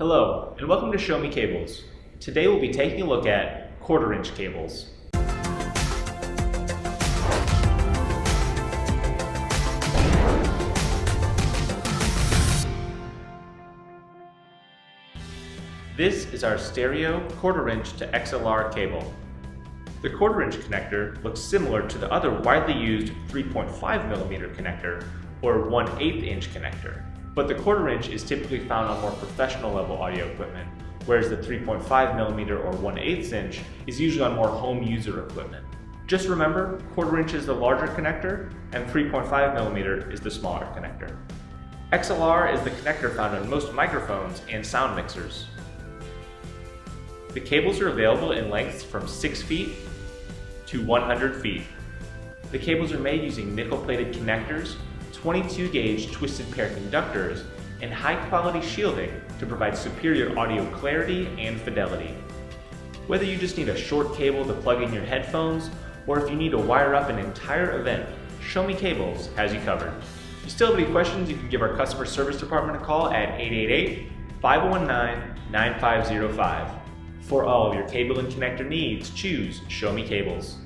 Hello, and welcome to Show Me Cables. Today we'll be taking a look at quarter-inch cables. This is our stereo quarter-inch to XLR cable. The quarter-inch connector looks similar to the other widely used 3.5mm connector or 1/8 inch connector. But the quarter-inch is typically found on more professional level audio equipment, whereas the 3.5mm or 1/8 inch is usually on more home user equipment. Just remember, quarter-inch is the larger connector and 3.5mm is the smaller connector. XLR is the connector found on most microphones and sound mixers. The cables are available in lengths from 6 feet to 100 feet. The cables are made using nickel-plated connectors, 22-gauge twisted pair conductors, and high-quality shielding to provide superior audio clarity and fidelity. Whether you just need a short cable to plug in your headphones, or if you need to wire up an entire event, Show Me Cables has you covered. If you still have any questions, you can give our customer service department a call at 888-519-9505. For all of your cable and connector needs, choose Show Me Cables.